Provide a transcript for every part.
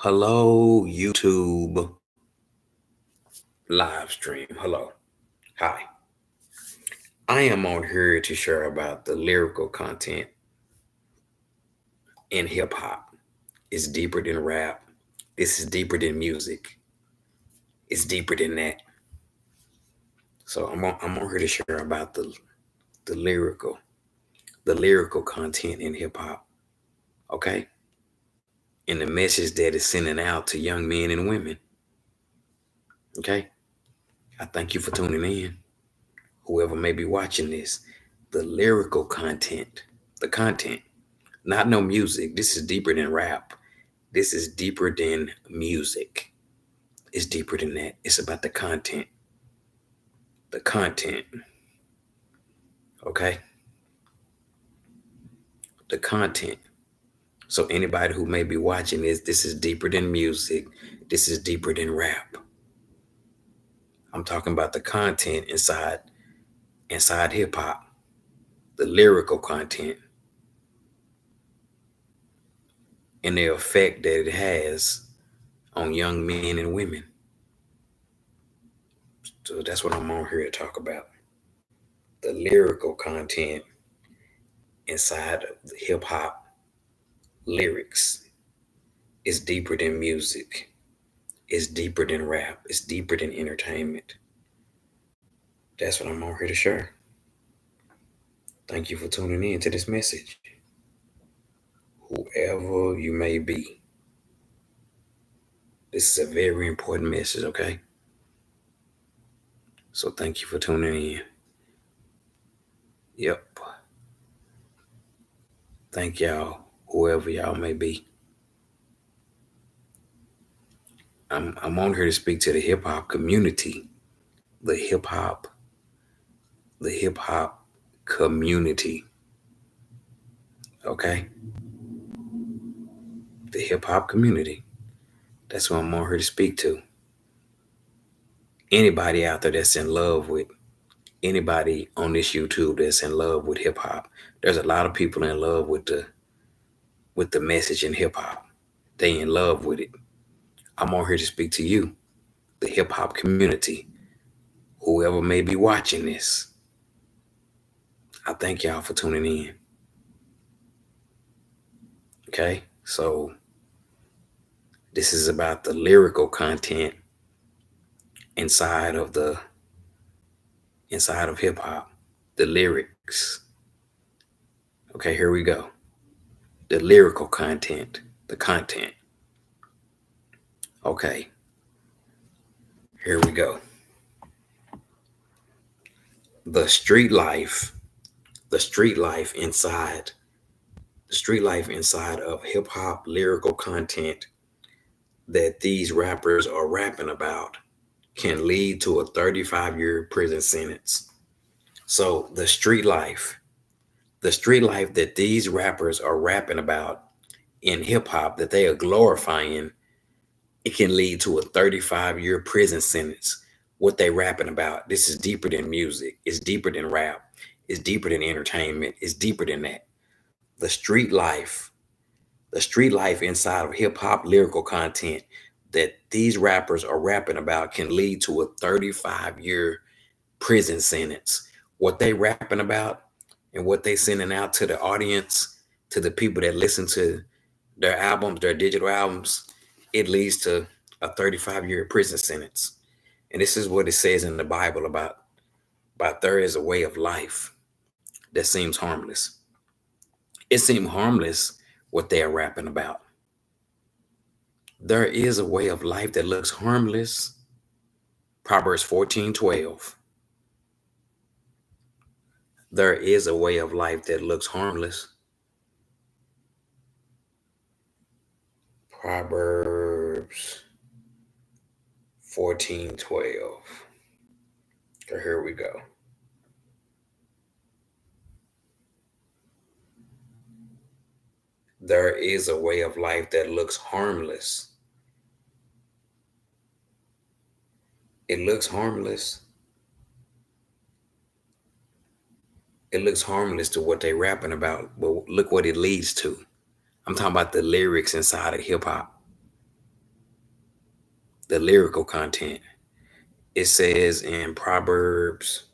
Hello, YouTube live stream. Hello. Hi. I am on here to share about the lyrical content in hip hop. It's deeper than rap. This is deeper than music. It's deeper than that. So I'm on here to share about the lyrical content in hip hop. Okay? And the message that is sending out to young men and women. Okay? I thank you for tuning in. Whoever may be watching this, the lyrical content, the content, not no music. This is deeper than rap. This is deeper than music. It's deeper than that. It's about the content. The content. Okay? The content. So anybody who may be watching this is deeper than music. This is deeper than rap. I'm talking about the content inside hip hop. The lyrical content. And the effect that it has on young men and women. So that's what I'm on here to talk about. The lyrical content inside of the hip hop lyrics is deeper than music. It's deeper than rap. It's deeper than entertainment. That's what I'm on here to share. Thank you for tuning in to this message. Whoever you may be, this is a very important message, okay? So thank you for tuning in. Yep. Thank y'all, whoever y'all may be. I'm on here to speak to the hip hop community. The hip hop community. Okay? The hip hop community. That's what I'm on here to speak to. Anybody out there that's in love with anybody on this YouTube that's in love with hip hop. There's a lot of people in love with the message in hip hop. They in love with it. I'm on here to speak to you, the hip hop community. Whoever may be watching this, I thank y'all for tuning in. Okay? So this is about the lyrical content inside of hip hop, the lyrics. Okay, here we go. The lyrical content, the content. Okay, here we go. The street life inside of hip hop lyrical content that these rappers are rapping about can lead to a 35-year prison sentence. So the street life that these rappers are rapping about in hip hop that they are glorifying, it can lead to a 35-year prison sentence. What they rapping about, this is deeper than music. It's deeper than rap. It's deeper than entertainment. It's deeper than that. The street life inside of hip hop lyrical content that these rappers are rapping about can lead to a 35-year prison sentence. What they rapping about and what they sending out to the audience, to the people that listen to their albums, their digital albums, it leads to a 35-year prison sentence. And this is what it says in the Bible about there is a way of life that seems harmless. It seems harmless what they are rapping about. There is a way of life that looks harmless. Proverbs 14:12. There is a way of life that looks harmless. Proverbs 14:12. So here we go. There is a way of life that looks harmless. It looks harmless. It looks harmless to what they rapping about, but look what it leads to. I'm talking about the lyrics inside of hip hop. the lyrical content. It says in Proverbs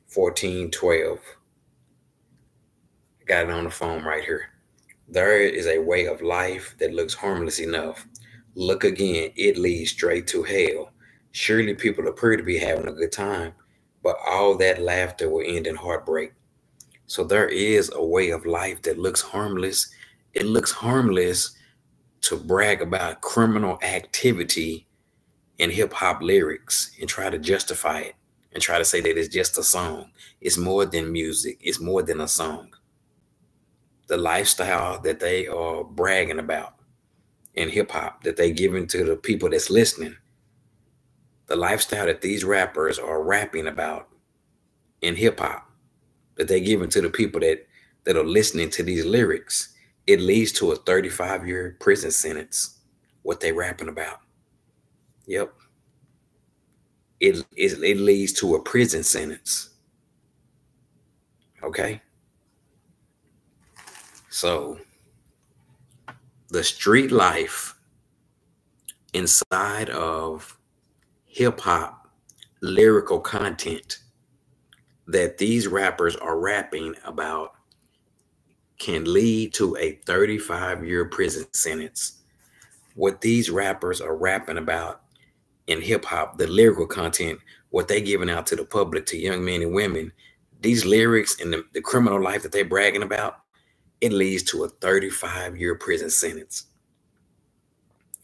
14:12. I got it on the phone right here. There is a way of life that looks harmless enough. Look again, it leads straight to hell. Surely people appear to be having a good time, but all that laughter will end in heartbreak. So there is a way of life that looks harmless. It looks harmless to brag about criminal activity in hip hop lyrics and try to justify it and try to say that it's just a song. It's more than music, it's more than a song. The lifestyle that they are bragging about in hip hop that they giving to the people that's listening, the lifestyle that these rappers are rapping about in hip hop that they giving to the people that are listening to these lyrics, it leads to a 35-year prison sentence. What they rapping about? Yep, it leads to a prison sentence. Okay, so the street life inside of hip hop lyrical content that these rappers are rapping about can lead to a 35-year prison sentence. What these rappers are rapping about in hip hop, the lyrical content, what they giving out to the public, to young men and women, these lyrics and the criminal life that they're bragging about, it leads to a 35-year prison sentence.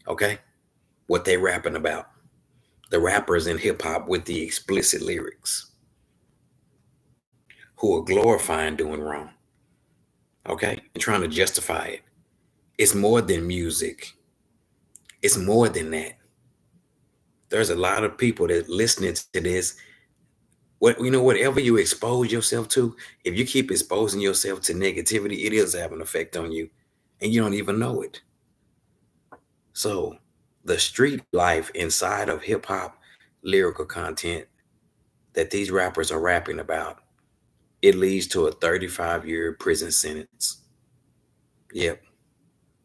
Okay? What they rapping about. The rappers in hip hop with the explicit lyrics who are glorifying doing wrong. Okay? And trying to justify it. It's more than music. It's more than that. There's a lot of people that listening to this. Whatever you expose yourself to, if you keep exposing yourself to negativity, it is having an effect on you, and you don't even know it. So, the street life inside of hip hop lyrical content that these rappers are rapping about, it leads to a 35-year prison sentence. Yep,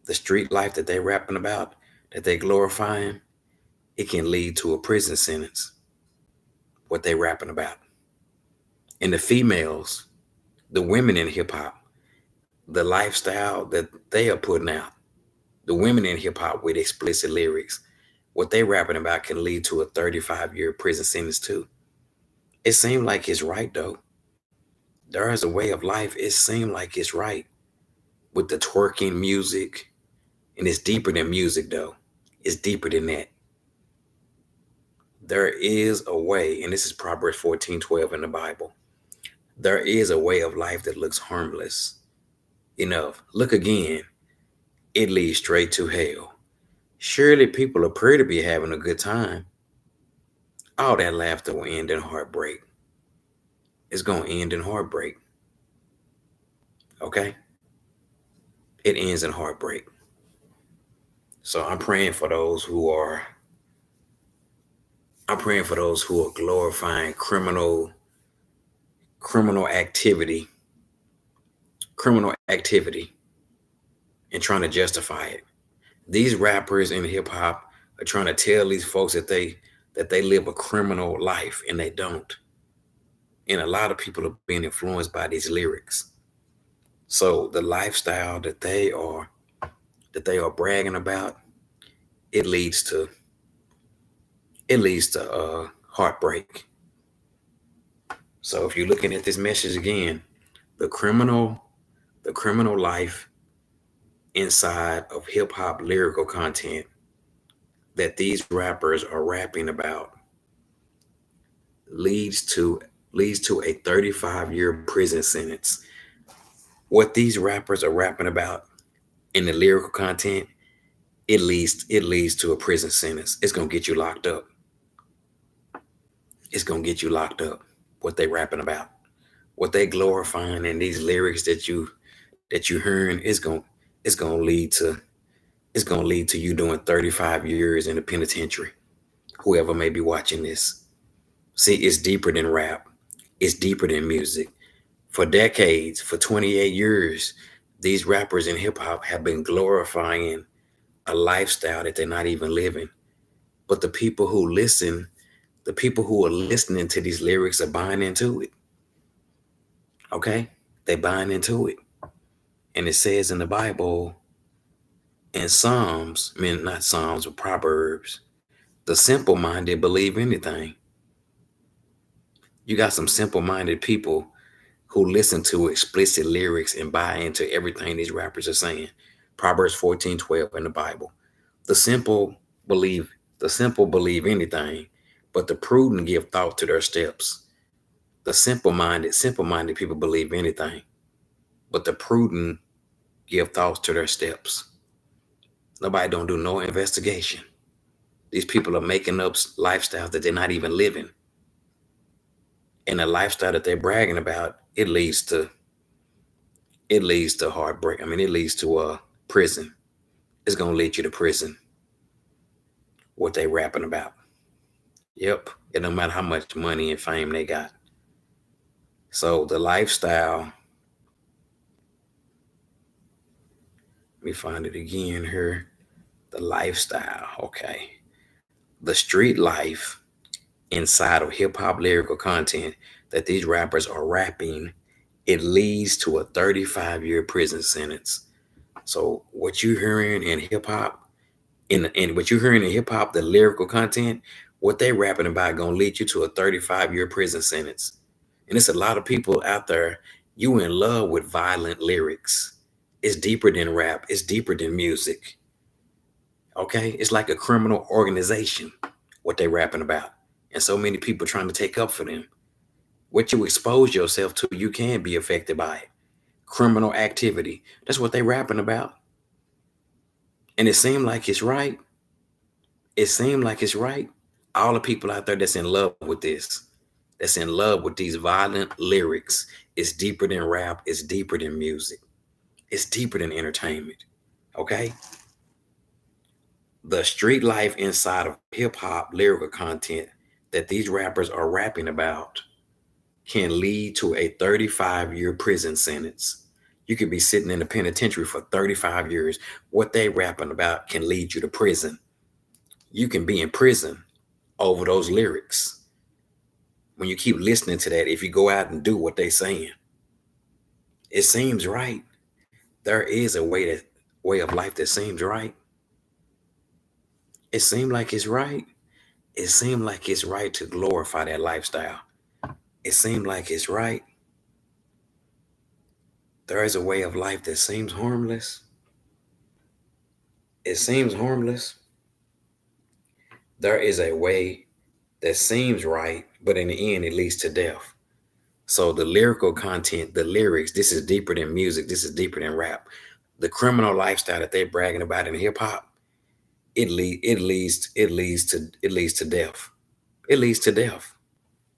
the street life that they rapping about, that they glorifying, it can lead to a prison sentence. What they rapping about. And the females, the women in hip hop, the lifestyle that they are putting out, the women in hip hop with explicit lyrics, what they rapping about can lead to a 35-year prison sentence too. It seemed like it's right though. There is a way of life. It seemed like it's right with the twerking music, and it's deeper than music though. It's deeper than that. There is a way, and this is Proverbs 14:12 in the Bible. There is a way of life that looks harmless enough. Look again, it leads straight to hell. Surely people appear to be having a good time. All that laughter will end in heartbreak. It's going to end in heartbreak. Okay? It ends in heartbreak. So I'm praying for those who are glorifying criminal activity, and trying to justify it. These rappers in hip hop are trying to tell these folks that they live a criminal life, and they don't. And a lot of people are being influenced by these lyrics. So the lifestyle that they are bragging about, it leads to heartbreak. So if you're looking at this message again, the criminal life inside of hip hop lyrical content that these rappers are rapping about leads to a 35-year prison sentence. What these rappers are rapping about in the lyrical content, it leads to a prison sentence. It's gonna get you locked up. It's gonna get you locked up. What they rapping about, what they glorifying in these lyrics that you hearing, it's gonna lead to you doing 35 years in the penitentiary. Whoever may be watching this, see, it's deeper than rap. It's deeper than music. For decades, for 28 years, these rappers in hip hop have been glorifying a lifestyle that they're not even living. But the people who are listening to these lyrics are buying into it. Okay? They buying into it. And it says in the Bible, in Psalms, I mean not Psalms, but Proverbs, the simple-minded believe anything. You got some simple-minded people who listen to explicit lyrics and buy into everything these rappers are saying. Proverbs 14:12 in the Bible. The simple believe the simple believe anything, but the prudent give thought to their steps. The simple-minded people believe anything, but the prudent give thoughts to their steps. Nobody don't do no investigation. These people are making up lifestyles that they're not even living. And the lifestyle that they're bragging about, it leads to heartbreak. I mean, it leads to prison. It's gonna lead you to prison. What they rapping about. Yep. It no matter how much money and fame they got. So the lifestyle, let me find it again here. The lifestyle, okay. The street life inside of hip hop lyrical content that these rappers are rapping, it leads to a 35-year prison sentence. So what you're hearing in hip hop, in what you're hearing in hip hop, the lyrical content, what they rapping about gonna lead you to a 35-year prison sentence. And it's a lot of people out there, you in love with violent lyrics. It's deeper than rap, it's deeper than music. Okay? It's like a criminal organization, what they rapping about. And so many people trying to take up for them. What you expose yourself to, you can be affected by it. Criminal activity. That's what they rapping about. And it seemed like it's right. It seemed like it's right. All the people out there that's in love with this, that's in love with these violent lyrics, it's deeper than rap, it's deeper than music, it's deeper than entertainment. Okay? The street life inside of hip hop lyrical content that these rappers are rapping about can lead to a 35-year prison sentence. You could be sitting in the penitentiary for 35 years. What they rapping about can lead you to prison. You can be in prison over those lyrics. When you keep listening to that, if you go out and do what they saying, it seems right. There is a way of life that seems right. It seems like it's right. It seems like it's right to glorify that lifestyle. It seems like it's right. There is a way of life that seems harmless. It seems harmless. There is a way that seems right, but in the end, it leads to death. So the lyrical content, the lyrics, this is deeper than music. This is deeper than rap. The criminal lifestyle that they're bragging about in hip hop, it leads to death. It leads to death.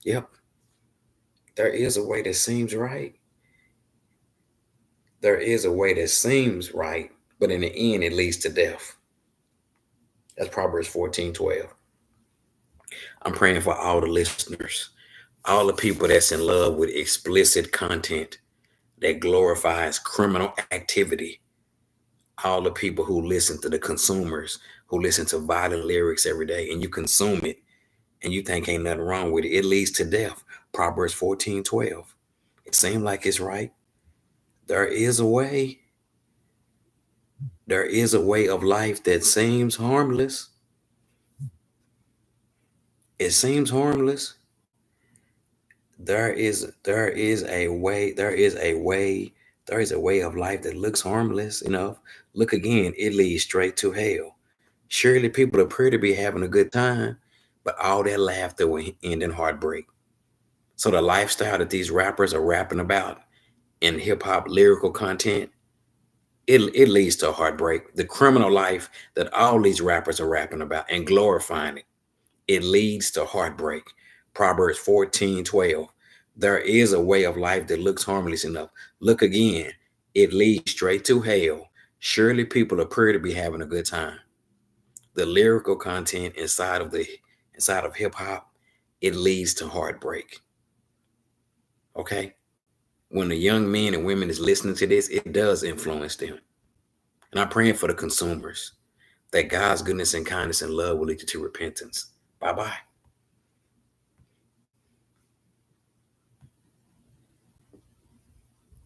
Yep. There is a way that seems right. There is a way that seems right, but in the end, it leads to death. That's Proverbs 14:12. I'm praying for all the listeners, all the people that's in love with explicit content that glorifies criminal activity, all the people who listen to the consumers, who listen to violent lyrics every day, and you consume it, and you think ain't nothing wrong with it. It leads to death. Proverbs 14:12. It seems like it's right. There is a way. There is a way of life that seems harmless. It seems harmless. There is a way, there is a way of life that looks harmless enough. Look again, it leads straight to hell. Surely people appear to be having a good time, but all that laughter will end in heartbreak. So the lifestyle that these rappers are rapping about in hip hop lyrical content, it leads to heartbreak. The criminal life that all these rappers are rapping about and glorifying it leads to heartbreak. Proverbs 14:12. There is a way of life that looks harmless enough. Look again, it leads straight to hell. Surely people appear to be having a good time. The lyrical content inside of hip hop, it leads to heartbreak. Okay? When the young men and women is listening to this, it does influence them. And I'm praying for the consumers. that God's goodness and kindness and love will lead you to repentance. Bye bye.